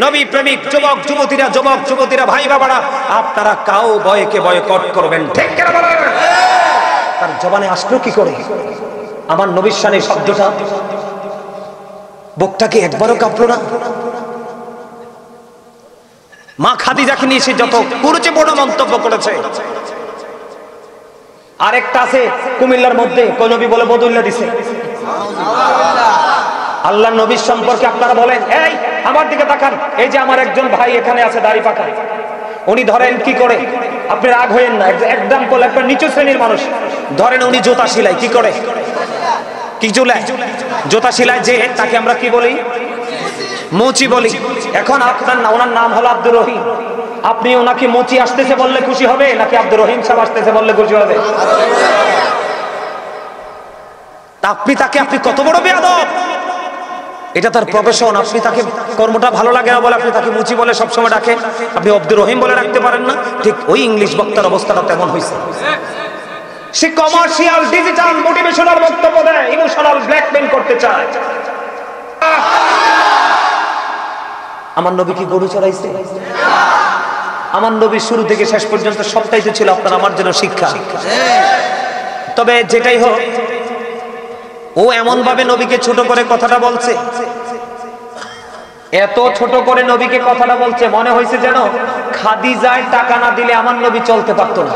নবী প্রেমিক যুবক যুবতীরা ভাই বাবারা, আপনারা কাউ বয়কে বয়কট করবেন, ঠিক কিনা বলেন? তার জবানে আসলো কি করে আমার নবীর শানে শব্দটা? বুকটাকে একবারও কাঁপলো না? মা খাদিজাকে নিয়ে সে যত কুরুচে বড় মন্তব্য করেছে। আরেকটা আছে কুমিল্লার মধ্যে, কোন নবী বলে বদুল্লাহ দিছে। আল্লাহ নবীর সম্পর্কে আপনারা বলেন, এই আমার দিকে তাকান, এই যে আমার একজন ভাই এখানে আছে দাড়ি পাকা, উনি ধরেন কি করে, আপনি রাগ হইেন না, এক্সাম্পল একটা নিচু শ্রেণীর মানুষ, ধরেন উনি জুতা সিলাই কি করে, কি চুলায় জুতা সিলাই, যে তাকে আমরা কি বলি, মুচি বলি। এখন আপনার ওনার নাম হলো আব্দুর রহিম, আপনি ওনাকে মুচি আসতেছে বললে খুশি হবে নাকি আব্দুর রহিম সাহেব আসতেছে বললে খুশি হবে? আপনি কত বড় বেয়াদব! এটা তার প্রফেশন, আপনি তাকে কর্মটা ভালো লাগে না বলে আপনি তাকে মুচি বলে সবসময় ডাকেন, আপনি আব্দুর রহিম বলে রাখতে পারেন না। ঠিক ওই ইংলিশ বক্তার অবস্থাটা তেমন হয়েছে। সে কমার্শিয়াল ডিজিটাল মোটিভেশনাল বক্তব্য দেয়, ইমোশনাল ব্ল্যাকমেইল করতে চায়। আমার নবী কি গরু চড়াইছে? আমার নবী শুরু থেকে শেষ পর্যন্ত সবটাই তো ছিল আপনার আমার জন্য শিক্ষা। তবে যেটাই হোক, ও এমন ভাবে নবীকে ছোট করে কথাটা বলছে, এত ছোট করে নবীকে কথাটা বলছে, মনে হয়েছে যেন খাদিজায় টাকা না দিলে আমার নবী চলতে পারতো না।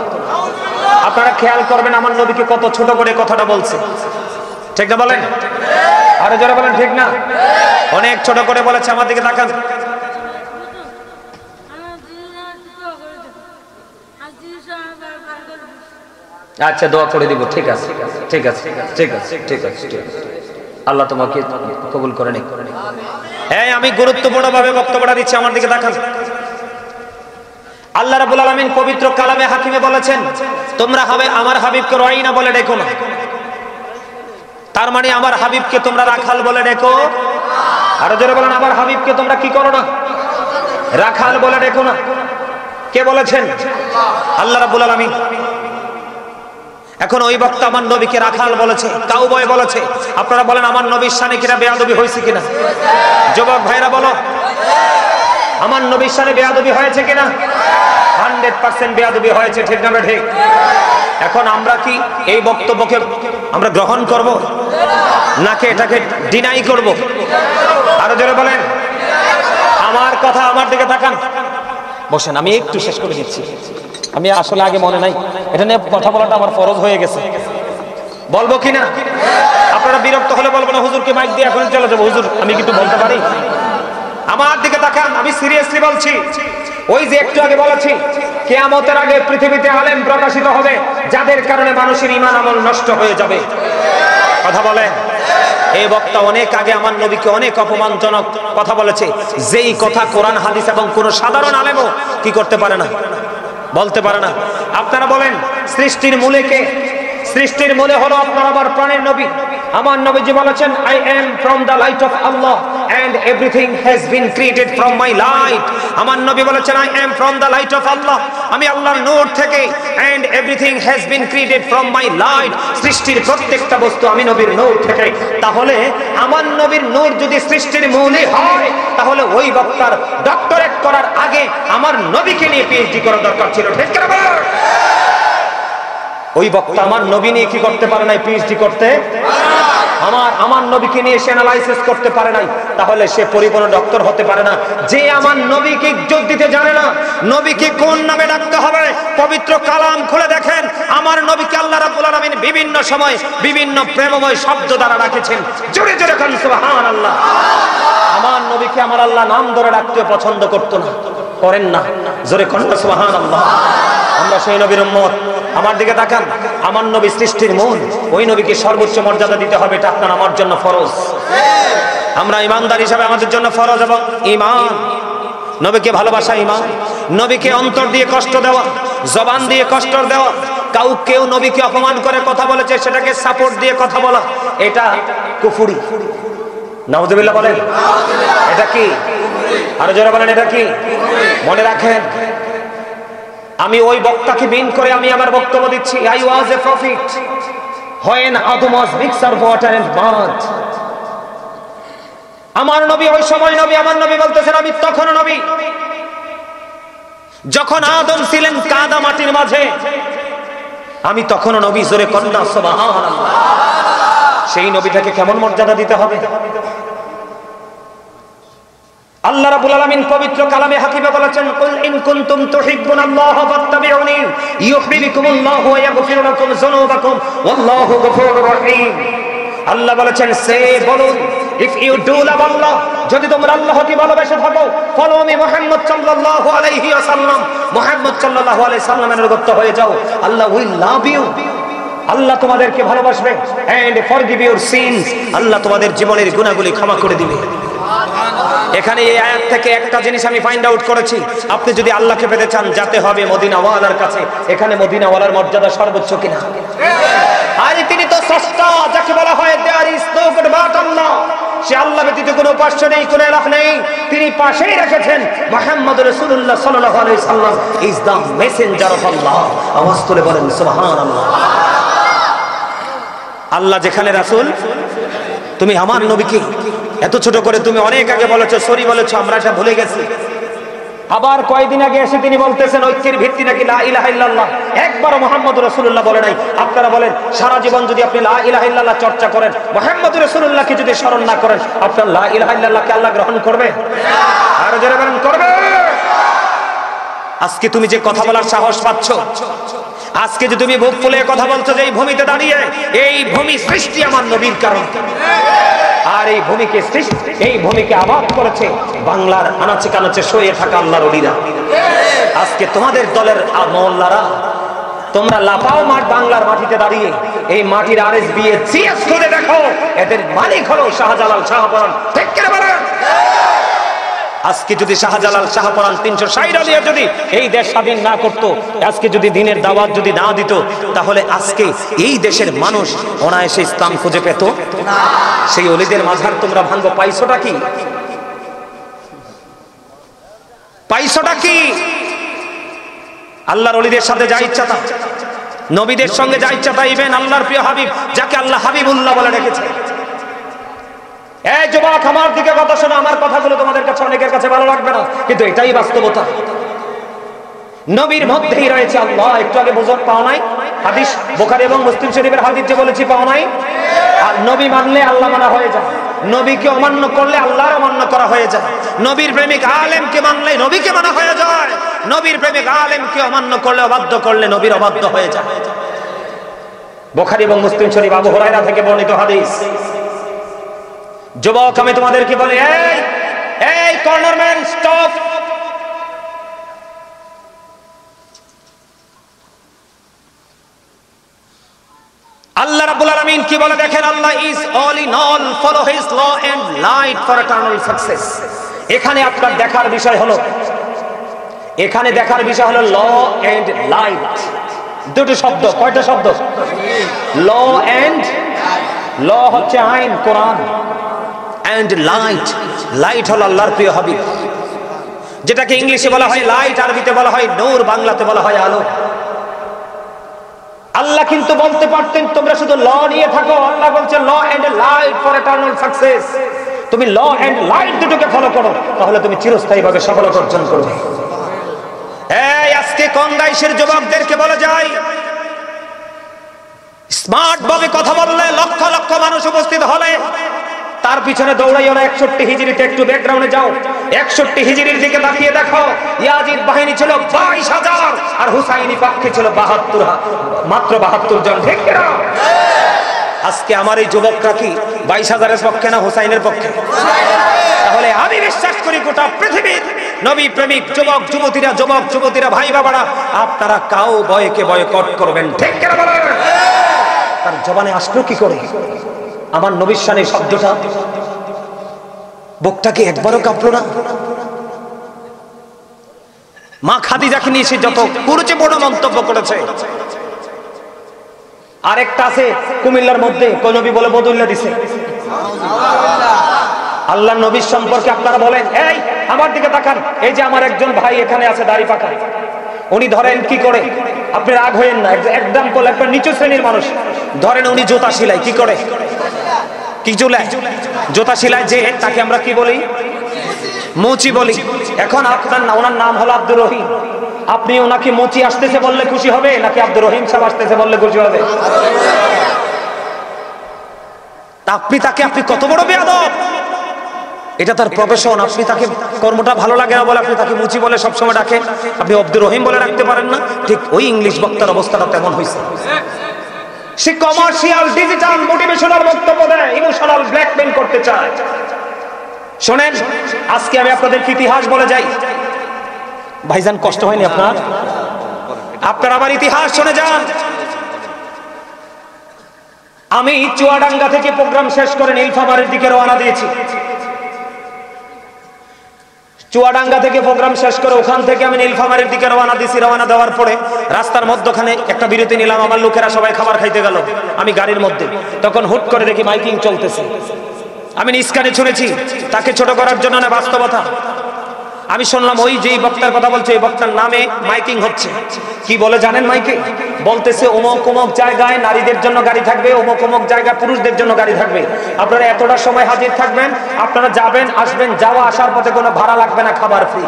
আপনারা খেয়াল করবেন আমার নবীকে কত ছোট করে কথাটা বলছে, ঠিক না বলেন? আরো যারা বলেন ঠিক না, অনেক ছোট করে বলেছে। আমার দিকে তাকান, আচ্ছা দোয়া করে দিব, ঠিক আছে ঠিক আছে ঠিক আছে ঠিক আছে, আল্লাহ তোমাকে কবুল করে নিক। হ্যাঁ, আমি গুরুত্বপূর্ণ ভাবে বক্তব্যটা দিচ্ছি, আমার দিকে তাকান। আল্লাহ রাব্বুল আলামিন পবিত্র কালামে হাকিমে বলেছেন, তোমরা হবে আমার হাবিবকে রাইনা বলে ডেকো না। তার মানে আমার হাবিবকে তোমরা রাখাল বলে ডেকো। আরো জোরে বলেন, আমার হাবিবকে তোমরা কি করো না, রাখাল বলে ডেকো না। কে বলেছেন? আল্লাহ রাব্বুল আলামিন। এখন ওই বক্তা আমার নবীকে রাখাল বলেছে, কাউবয় বলেছে। আপনারা বলেন আমার নবীর শানে কিনা বেয়াদবি হয়েছে কিনা? যুবক ভাইরা বলো, আমার নবীর শানে বেয়াদবি হয়েছে কিনা? 100% বেয়াদবি হয়েছে, ঠিক না ঠিক? এখন আমরা কি এই বক্তব্যকে আমরা গ্রহণ করব নাকি এটাকে ডিনাই করব? আরো জোরে বলেন। আমার কথা, আমার দিকে তাকান, বসেন, আমি একটু শেষ করে দিচ্ছি। আমি আসলে আগে মনে নাই, এটা নিয়ে কথা বলাটা আমার ফরজ হয়ে গেছে। বলবো কিনা? আপনারা বিরক্ত হলে বলবো না, হুজুরকে মাইক দিয়ে এখন চলে যাবো। হুজুর আমি কিন্তু বলতে পারি? আমার দিকে তাকান, আমি সিরিয়াসলি বলছি। ওই যে একটু আগে বলেছি, কিয়ামতের আগে পৃথিবীতে আলেম প্রকাশিত হবে যাদের কারণে মানুষের ঈমান আমল নষ্ট হয়ে যাবে। কথা বলেন। এই বক্তা অনেক আগে আমার নবীকে অনেক অপমানজনক কথা বলেছে, যেই কথা কোরআন হাদিস এবং কোন সাধারণ আলেমও কি করতে পারে না, বলতে পারে না। আপনারা বলেন সৃষ্টির মূলে কে? সৃষ্টির মূলে হলো আপনার আমার প্রাণের নবী। আমার নবীজি বলেছেন, I am from the light of Allah and everything has been created from my light. আমার নবী বলেছেন, I am from the light of Allah, আমি আল্লাহর নূর থেকে, and everything has been created from my light. সৃষ্টির প্রত্যেকটা বস্তু আমি নবীর নূর থেকে। তাহলে আমার নবীর নূর যদি সৃষ্টির মূলই হয়, তাহলে ওই বক্তার ডক্টরেট করার আগে আমার নবীকে নিয়ে পিএইচডি করা দরকার ছিল, ঠিক না? ওই বক্তা আমার নবী নিয়ে কি করতে পারে নাই? পিএইচডি করতে। আমার নবীকে নিয়ে সে অ্যানালাইসিস করতে পারে নাই, তাহলে সে পরিপূর্ণ ডক্টর হতে পারে না। যে আমার নবীকে ইজ্জত দিতে জানে না, নবীকে কোন নামে ডাকতে হবে পবিত্র কালাম খুলে দেখেন। আমার নবীকে আল্লাহ রাব্বুল আলামিন বিভিন্ন সময় বিভিন্ন প্রেমময় শব্দ দ্বারা ডাকেছেন। জোরে জোরে বলেন সুবহানাল্লাহ। আমার নবীকে আমার আল্লাহ নাম ধরে ডাকতে পছন্দ করতো না, করেন না। জোরে বলেন সুবহানাল্লাহ। আমরা সেই নবীর উম্মত। আমার দিকে তাকান, আমার নবী সৃষ্টির মূল, ওই নবীকে সর্বোচ্চ মর্যাদা দিতে হবে, এটা আপনার আমার জন্য ফরজ। আমরা ইমানদার হিসাবে আমাদের জন্য ফরজ। এবং ঈমান, নবীকে ভালোবাসা ঈমান। নবীকে অন্তর দিয়ে কষ্ট দেওয়া, জবান দিয়ে কষ্ট দেওয়া, কেউ নবীকে অপমান করে কথা বলেছে সেটাকে সাপোর্ট দিয়ে কথা বলা, এটা কুফরি। নাউযুবিল্লাহ বলেন। এটা কি? আরো যারা বলেন এটা কি? মনে রাখেন, আমি ওই বক্তাকে বিন করে আমি আমার বক্তব্য দিচ্ছি। I was a prophet when Adam was mixed of water and mud. আমার নবী ওই সময় নবী, আমার নবী বলতেছেন আমি তখন নবী যখন আদম ছিলেন কাদা মাটির মাঝে, আমি তখনও নবী। জোরে কন্যা সুবহানাল্লাহ। সেই নবীটাকে কেমন মর্যাদা দিতে হবে? আল্লাহ রাব্বুল আলামিন পবিত্র কালামে হাকিমে বলেছেন, কুল ইন কুনতুম তুহিব্বুনাল্লাহ ফাত্তাবিউনি ইউহিব্বুকুমুল্লাহু ওয়া ইয়াগফির লাকুম যুনুবাকুম ওয়াল্লাহু গফুরুর রহিম। আল্লাহ বলেছেন, সে বলুন, ইফ ইউ ডু লাভ আল্লাহ, যদি তোমরা আল্লাহকে ভালোবেসে থাকো, ফলো মি মুহাম্মদ সাল্লাল্লাহু আলাইহি ওয়াসাল্লাম, মুহাম্মদ সাল্লাল্লাহু আলাইহি সাল্লামের অনুগত হয়ে যাও, আল্লাহ উইল লাভ ইউ, আল্লাহ তোমাদেরকে ভালোবাসবে, এন্ড ফরগিভ ইউর সিনস, আল্লাহ তোমাদের জীবনের গুনাহগুলি ক্ষমা করে দিবে। এখানে এই আয়াত থেকে একটা জিনিস আমি ফাইন্ড আউট করেছি, আপনি যদি আল্লাহকে পেতে চান যেতে হবে মদিনাওয়ালার কাছে। এখানে মদিনাওয়ালার মর্যাদা সর্বোচ্চ কিনা? আর তিনি তো স্রষ্টা, যাকে বলা হয় there is no god but Allah. সে আল্লাহ ব্যতীত কোনো উপাস্য নেই, কোনো ইলাহ নেই। তিনি পাশেই রেখেছেন মুহাম্মদ রাসূলুল্লাহ সাল্লাল্লাহু আলাইহি সাল্লাম ইজ দা মেসেঞ্জার অফ আল্লাহ। আওয়াজ তুলে বলেন সুবহানাল্লাহ। আল্লাহ যেখানে রাসূল, তুমি আমার নবীকে এত ছোট করে তুমি অনেক আগে বলেছো, সরি বলেছো, আমরা এটা ভুলে গেছি। আবার কয়েকদিন আগে এসে তিনি বলতেছেন ঐক্যের ভিত্তি নাকি লা ইলাহা ইল্লাল্লাহ, একবারও মুহাম্মদুর রাসূলুল্লাহ বলে নাই। আপনারা বলেন সারা জীবন যদি আপনি লা ইলাহা ইল্লাল্লাহ চর্চা করেন, মুহাম্মদুর রাসূলুল্লাহকে যদি স্মরণ না করেন, আপনার লা ইলাহা ইল্লাল্লাহকে আল্লাহ গ্রহণ করবে? আর যারা বলেন করবে। আজকে তুমি যে কথা বলার সাহস পাচ্ছ, আজকে যে তুমি বুক ফুলে কথা বলছো, যে এই ভূমিতে দাঁড়িয়ে, এই ভূমি সৃষ্টি আমার নবীর কারণ। আর এই ভূমিকে সৃষ্টি, এই ভূমিকে আবাদ করেছে বাংলার আনাচে কানাচে শুয়ে থাকা আল্লাহর ওলিরা। আজকে তোমাদের দলের মোল্লারা, তোমরা লাফাও মাঠ বাংলার মাটিতে দাঁড়িয়ে এই মাটির আরএসবি এর সিএস করে দেখো, এদের মালিক হলো শাহজালাল শাহপরান। ঠিক করে বলেন। আজকে যদি শাহজালাল শাহপরান 360 দিয়ে যদি এই দেশ স্বাধীন না করতো, আজকে যদি দিনের দাওয়াত যদি না দিত, তাহলে আজকে এই দেশের মানুষ অনায়াসে ইসলাম খুঁজে পেত না। সেই ওলিদের মাঝার তোমরা ভাঙ্গো, পাইছোটা কি? পাইছোটা কি? আল্লাহর ওলিদের সাথে যা ইচ্ছা তা, নবীদের সঙ্গে যা ইচ্ছা তা, ইভেন আল্লাহর প্রিয় হাবিব যাকে আল্লাহ হাবিবুল্লাহ বলে রেখেছে। এই যুবক, আমার দিকে কথা শোনো। আমার কথাগুলো তোমাদের কাছে অনেকের কাছে ভালো লাগবে না, কিন্তু এটাই বাস্তবতা। নবীর মধ্যেই রয়েছে আল্লাহ। একটু আগে বুঝতে পাও নাই? হাদিস বুখারী এবং মুসলিম শরীফের হাদিস যে বলেছি, পাও নাই? আর নবী মানলে আল্লাহ মানা হয়ে যায়, নবীকে অমান্য করলে আল্লাহর অমান্য করা হয়ে যায়। নবীর প্রেমিক আলেমকে মানলে নবীকে মানা হয়ে যায়, নবীর প্রেমিক আলেমকে অমান্য করলে, অবাধ্য করলে নবীর অবাধ্য হয়ে যায়। বুখারী এবং মুসলিম শরীফ আবু হুরায়রা থেকে বর্ণিত হাদিস। যুবক, আমি তোমাদেরকে বলি, এই কর্নারম্যান, স্টপ। আল্লাহ রাব্বুল আলামিন কি বলে দেখেন, Allah is all in all, follow his law and light for eternal success. এখানে আপনার দেখার বিষয় হলো, এখানে দেখার বিষয় হলো ল এন্ড লাইট। দুটো শব্দ। কয়টা শব্দ? ল এন্ড, ল হচ্ছে আইন, কোরআন, এন্ড লাইট, লাইট হলো আল্লাহর প্রিয় হাবিব, যেটাকে ইংলিশে বলা হয় লাইট, আরবিতে বলা হয় নূর, বাংলাতে বলা হয় আলো। আল্লাহ কিন্তু বলতে পারতেন তোমরা শুধু ল নিয়ে থাকো। আল্লাহ বলছে law and light for eternal success. তুমি ল এন্ড লাইট দুটোকে ফলো করো, তাহলে তুমি চিরস্থায়ীভাবে সফলতা অর্জন করবে। এই আজকে কংগ্রেসের যুবকদেরকে বলা যায়, স্মার্ট ভাবে কথা বললে, লক্ষ লক্ষ মানুষ উপস্থিত হলে তার পিছনে দৌড়াইও না। 61 হিজরিতে একটু ব্যাকগ্রাউন্ডে যাও, 61 হিজরির দিকে তাকিয়ে দেখো, ইয়াজিদ বাহিনী ছিল 22,000 আর হুসাইনি পক্ষে ছিল 72, মাত্র 72 জন। ঠিক না? আজকে আমার এই যুবকরা কি 22,000-এর পক্ষে না হুসাইনের পক্ষে? তাহলে আমি বিশ্বাস করি গোটা পৃথিবীর নবী প্রেমিক যুবক যুবতীরা, যুবক যুবতীরা, ভাই বাবারা, আপনারা কাউ বয়কে বয়কট করবেন। ঠিক না বলেন? তার জবানে আসলো কি করে আমার নবীর শানে শব্দটা? বুকটাকে একবারও কাঁপলো না? মা খাদিজাকে নিয়ে সে যত কুরুচিপূর্ণ মন্তব্য করেছে। আরেকটা আছে কুমিল্লার মধ্যে, কোন নবী বলে বদুল্লাহ দিছে। আল্লাহ নবীর সম্পর্কে আপনারা বলেন, এই আমার দিকে তাকান, এই যে আমার একজন ভাই এখানে আছে দাড়ি পাকা, উনি ধরেন কি করে, আপনি রাগ হয়েন না, এক্সাম্পল, একটা নিচু শ্রেণীর মানুষ, ধরেন উনি জুতা সেলাই কি করে, কি ঝুলায়? জুতা সেলাই যে, তাকে আমরা কি বলি? মুচি বলি। এখন আপনার ওনার নাম হলো আব্দুর রহিম, আপনি ওনাকে মুচি আসতেছে বললে খুশি হবে নাকি আব্দুর রহিম সাহেব আসতেছে বললে খুশি হবে? আপনি কত বড় বেয়াদব! এটা তার প্রফেশন, আপনি তাকে কর্মটা ভালো লাগে না বলে আপনি তাকে মুচি বলে সবসময় ডাকেন, আপনি আব্দুর রহিম বলে রাখতে পারেন না। ঠিক ওই ইংলিশ বক্তার অবস্থাটা তেমন হয়েছে। সে কমার্শিয়াল, ডিজিটাল, মোটিভেশনাল বক্তব্য দেয়, ইমোশনাল ব্ল্যাকমেইল করতে চায়। শোনেন, আজকে আমি আপনাদের ইতিহাস বলে যাই। ভাইজান কষ্ট হয়নি আপনার? আপনারা আমার ইতিহাস শুনে যান। আমি চুয়াডাঙ্গা থেকে প্রোগ্রাম শেষ করে নীলফামারীর দিকে রওনা দিয়েছি। চুয়াডাঙ্গা থেকে প্রোগ্রাম শেষ করে ওখান থেকে আমি নীলফামারীর দিকে রওনা দিয়েছি। রওনা দেওয়ার পরে রাস্তার মধ্যখানে একটা বিরতি নিলাম, আমার লোকেরা সবাই খাবার খাইতে গেল, আমি গাড়ির মধ্যে। তখন হুট করে দেখি মাইকিং চলতেছে। আমি নিজ কানে শুনেছি, তাকে ছোট করার জন্য না, বাস্তবতা। আমি শুনলাম ওই যেই বক্তার কথা বলছে, এই বক্তার নামে মাইকিং হচ্ছে। কি বলে জানেন মাইকে? বলতেছে অমুক অমুক জায়গায় নারীদের জন্য গাড়ি থাকবে, অমুক অমুক জায়গায় পুরুষদের জন্য গাড়ি থাকবে, আপনারা এতটা সময় হাজির থাকবেন, আপনারা যাবেন আসবেন, যাওয়া আসার পথে কোনো ভাড়া লাগবে না, খাবার ফ্রি।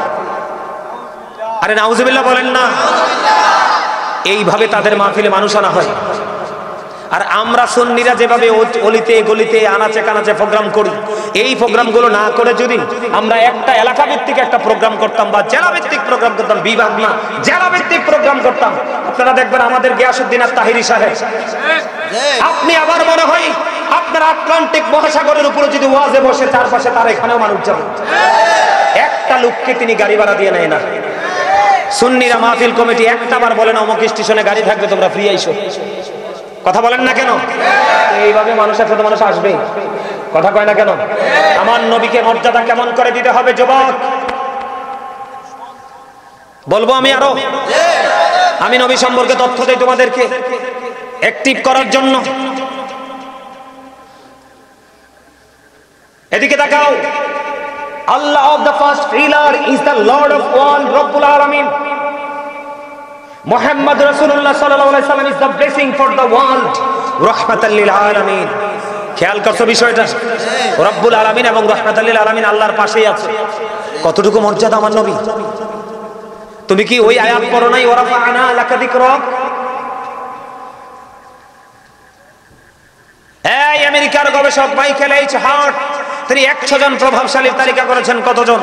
আরে নাউজুবিল্লাহ বলেন না। এইভাবে তাদের মাহফিলে মানুষ আনা হয়। আর আমরা সুন্নিরা যেভাবে অলিতে গলিতে আনাচে কানাচে প্রোগ্রাম করি, এই প্রোগ্রামগুলো না করে যদি আমরা একটা এলাকা ভিত্তিক একটা প্রোগ্রাম করতাম বা জেলা ভিত্তিক প্রোগ্রাম করতাম, বিভাগ না জেলা ভিত্তিক প্রোগ্রাম করতাম, আপনারা দেখবেন আমাদের গিয়াসউদ্দিন আত-তাহিরি সাহেব, আপনি আবার মনে হয় আপনার আটলান্টিক মহাসাগরের উপরে যদি ওয়াজে বসে, চারপাশে তার এখানেও মানুষ যাবে, একটা লোককে তিনি গাড়ি ভাড়া দিয়ে নেয় না। সুন্নিরা মাহফিল কমিটি একটাবার বলে না অমুক স্টেশনে গাড়ি থাকবে, তোমরা ফ্রি আইসো। কথা বলেন না কেন? এইভাবে মানুষের সাথে মানুষ আসবে, কথা কয় না কেন? আমার নবীকে মর্যাদা কেমন করে দিতে হবে যুবক, বলবো আমি আরো। আমি নবী সম্পর্কে তথ্য দেই তোমাদেরকে অ্যাক্টিভ করার জন্য। এদিকে তাকাও। Allah of the first pillar is the lord of all, রব্বুল আলামিন। মুহাম্মদ রাসূলুল্লাহ সাল্লাল্লাহু আলাইহি সাল্লাম is the blessing for the world, রাহমাতাল লিল আলামিন। খেয়াল করছো বিষয়টা? রব্বুল আলামিন এবং রাহমাতাল লিল আলামিন আল্লাহর পাশেই আছে। কতটুকু মর্যাদা আমার নবী! তুমি কি ওই আয়াত পড়ো নাই, ওয়ারাফা'না লাকা যিকরাক? এই আমেরিকার গবেষক মাইকেল এইচ হার্ট, তিনি 100 জন প্রভাবশালীর তালিকা করেছেন। কতজন?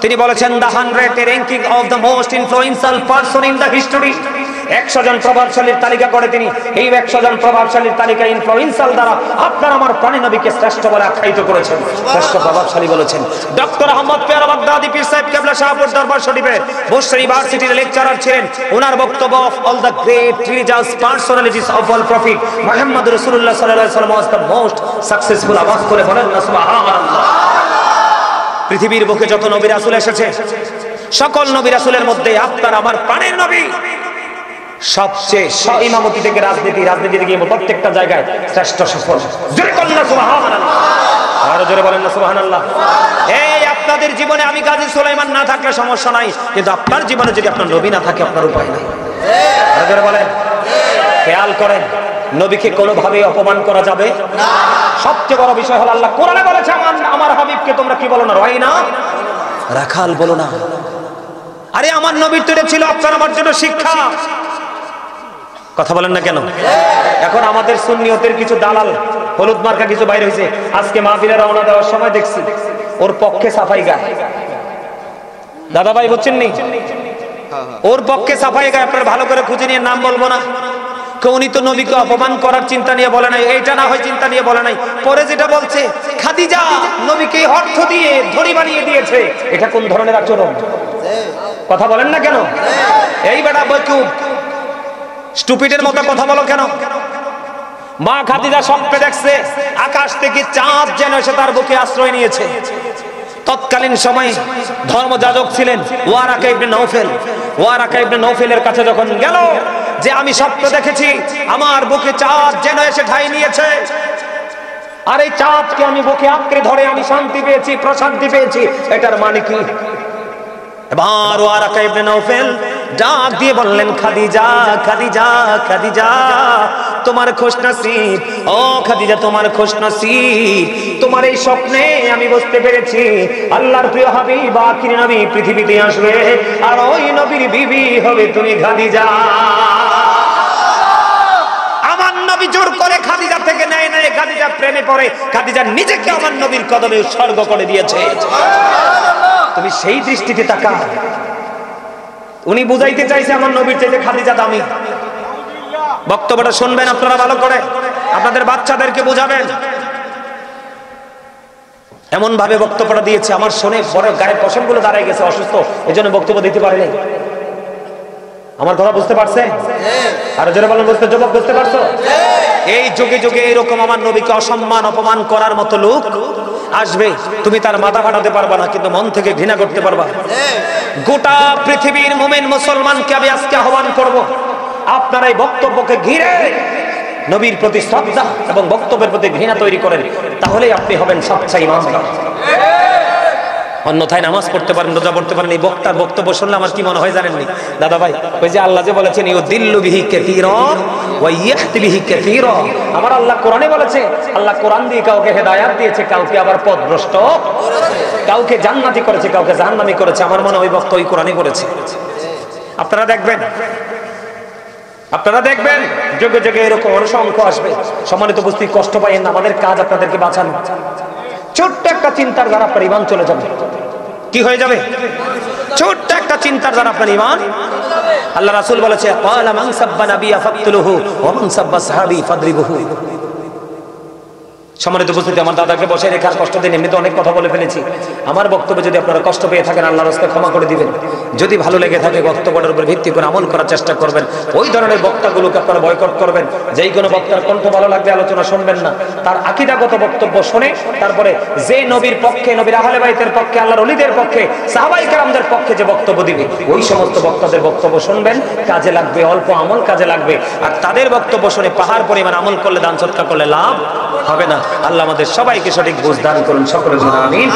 তিনি বলেছেন the 100 ranking of the most influential person in the history. 100 জন প্রভাবশালীর তালিকা করে তিনি, এই 100 জন প্রভাবশালীর তালিকা ইনফ্লুয়েন্সিয়াল দ্বারা আপনার আমার প্রাণী নবীকে শ্রেষ্ঠ বলে আখ্যায়িত করেছেন, শ্রেষ্ঠ প্রভাবশালী বলেছেন। ডক্টর আহমদ পেয়ারা বাগদাদি পীর সাহেব কেবলা শাহপুর দরবার শরীফে বসরা ইউনিভার্সিটির লেকচারার ছিলেন। ওনার বক্তব্য of all the great religious personalities of all prophet Muhammad রাসূলুল্লাহ সাল্লাল্লাহু আলাইহি ওয়াসাল্লাম ওয়াজ দ্য মোস্ট সাকসেসফুল। আওয়াজ করে বলেন না সুবহানাল্লাহ। পৃথিবীর বুকে যত নবী রাসূল এসেছে, সকল নবী রাসূলের মধ্যে আপনার আমার প্রাণের নবী সবচেয়ে ইমামতি থেকে রাজনীতি থেকে প্রত্যেকটা জায়গায় শ্রেষ্ঠ সফল। জোরে বলেন না সুবহানাল্লাহ। আরো জোরে বলেন না সুবহানাল্লাহ। এই আপনাদের জীবনে আমি গাজী সুলাইমান না থাকলে সমস্যা নাই, কিন্তু আপনার জীবনে যদি আপনার নবী না থাকে আপনার উপায় নাই। আরো জোরে বলেন। খেয়াল করেন, নবীকে কোনোভাবে অপমান করা যাবে না। সবচেয়ে বড় বিষয় হলো আল্লাহ কোরআনে বলেছে আমার হাবিবকে তোমরা কি বলো না, রাইনা, রাখাল বলো না। আরে আমার নবীর তো এটা ছিল আপনার আমার জন্য শিক্ষা। কথা বলেন না কেন? এখন আমাদের সুন্নিয়তের কিছু দালাল, হলুদ মার্কা কিছু বাইরে হয়েছে। আজকে মাহফিলে রওনা দেওয়ার সময় দেখছি ওর পক্ষে সাফাই গায়। দাদা ভাই বুঝছেন নি? ওর পক্ষে সাফাই গায়। আপনার ভালো করে খুঁজে নিয়ে, নাম বলবো না। উনি তো নবীকে অপমান করার চিন্তা নিয়ে বলে নাই, এইটা না হয় চিন্তা নিয়ে বলে নাই। পরে যেটা বলছে খাদিজা নবীকে অর্থ দিয়ে ধনী বানিয়ে দিয়েছে, এটা কোন ধরনের আচরণ? কথা বলেন না কেন? এই বেটা বকুব স্টুপিডের মতো কথা বলো কেন? মা খাদিজা স্বপ্নে দেখছে আকাশ থেকে চাঁদ যেন এসে তার বুকে আশ্রয় নিয়েছে। তৎকালীন সময় ধর্মযাজক ছিলেন Waraqa ibn Nawfal. Waraqa ibn নওফেলের কাছে যখন গেল যে আমি স্বপ্ন দেখেছি আমার বুকে চাঁদ যেন এসে ঠাঁই নিয়েছে, আর এই চাঁদকে আমি বুকে আঁকড়ে ধরে আমি শান্তি পেয়েছি, প্রশান্তি পেয়েছি, এটার মানে কি? এবার ওয়ারাকা ইবনে নওফেল ডাক দিয়ে বললেন, খাদিজা খাদিজা খাদিজা, তোমার খুশনসিব, ও খাদিজা তোমার খুশনসিব, তোমার এই স্বপ্নে আমি বুঝতে পেরেছি আল্লাহর প্রিয় হাবিব আখির নবী পৃথিবীতে আসবে, আর ওই নবীর বিবি হবে তুমি খাদিজা। আমার নবী জোর করে খাদিজা থেকে নেয় নাই, খাদিজা প্রেমে পড়ে, খাদিজা নিজেকে আমার নবীর কদমে উৎসর্গ করে দিয়েছে। তুমি সেই দৃষ্টিতে তাকাও। উনি বুঝাইতে চাইছে আমার নবীর চাইতে খাদিজা দামি। বক্তব্যটা শুনবেন আপনারা ভালো করে, আপনাদের বাচ্চাদেরকে বুঝাবেন। এমন ভাবে বক্তব্যটা দিয়েছে, আমার শুনে বড় গায়ের পশমগুলো দাঁড়ায় গেছে, অসুস্থ, এজন্য বক্তব্য দিতে পারেনি। আমার কথা বুঝতে পারছেন? আর যারা বলেন বুঝতে, যুবক বুঝতে পারছো? এই যুগে যুগে এরকম আমার নবীকে অসম্মান অপমান করার মতো লোক আসবে, তুমি তার মাথা ফাটাতে পারবা না, কিন্তু মন থেকে ঘৃণা করতে পারবা। গোটা পৃথিবীর মুমিন মুসলমানকে আমি আজকে আহ্বান করব, আপনারা এই বক্তব্যকে ঘিরে নবীর প্রতি শ্রদ্ধা এবং বক্তব্যের প্রতি ঘৃণা তৈরি করেন, তাহলেই আপনি হবেন সচ্চা ইমানদার। অন্যথায় নামাজ পড়তে পারেন, রোজা পড়তে পারেন, এই বক্তার বক্তব্য শুনলে আমার কি মনে হয় জানেননি দাদা ভাই? ওই যে আল্লাহ যে বলেছেন ইউদিল্লু বিহি কাসীরা ওয়া ইয়াহদি বিহি কাসীরা, আমার আল্লাহ কোরআনে বলেছে, আল্লাহ কোরআন দিয়ে কাউকে হেদায়েত দিয়েছে, কাউকে আবার পথভ্রষ্ট করেছে, কাউকে জান্নাতি করেছে, কাউকে জাহান্নামী করেছে। আমার মনে হয় ওই বক্তা ওই কোরআনই করেছে। আপনারা দেখবেন, আপনারা দেখবেন যুগে যুগে এরকম অসংখ্য আসবে। সম্মানিত উপস্থিতি, কষ্ট পাইয়েন না, আমাদের কাজ আপনাদেরকে বাঁচানো। ছোট্ট একটা চিন্তার দ্বারা আপনার ঈমান চলে যাবে। কি হয়ে যাবে? ছোট্ট একটা চিন্তার দ্বারা আপনার ঈমান। আল্লাহ রাসূল বলেছে, ক্বালা মান সাব্বা নাবিয়্যা ফাকতুলুহু ওয়া মান সাব্বা সাহাবী ফাদরিবুহু। সম্মানিত উপস্থিতি, আমার দাদাকে বসে রেখার কষ্ট দিন, এমনিতে অনেক কথা বলে ফেলেছি। আমার বক্তব্যে যদি আপনারা কষ্ট পেয়ে থাকেন, আল্লাহর রাস্তায় ক্ষমা করে দিবেন। যদি ভালো লেগে থাকে, বক্তব্যের উপর ভিত্তি করে আমল করার চেষ্টা করবেন। ওই ধরনের বক্তাগুলোকে আপনারা বয়কট করবেন। যেই কোনো বক্তার কণ্ঠ ভালো লাগবে আলোচনা শুনবেন না, তার আকীদাগত বক্তব্য শুনে তারপরে যে নবীর পক্ষে, নবীর আহলে বাইতের পক্ষে, আল্লাহর ওলিদের পক্ষে, সাহাবায়ে কেরামদের পক্ষে যে বক্তব্য দিবে, ওই সমস্ত বক্তাদের বক্তব্য শুনবেন, কাজে লাগবে, অল্প আমল কাজে লাগবে। আর তাদের বক্তব্য শুনে পাহাড় পরিমাণ আমল করলে, দান সদকা করলে লাভ হবে না। আল্লাহ আমাদের সবাইকে সঠিক বুঝ দান করুন, সকলের জন্য আমিন।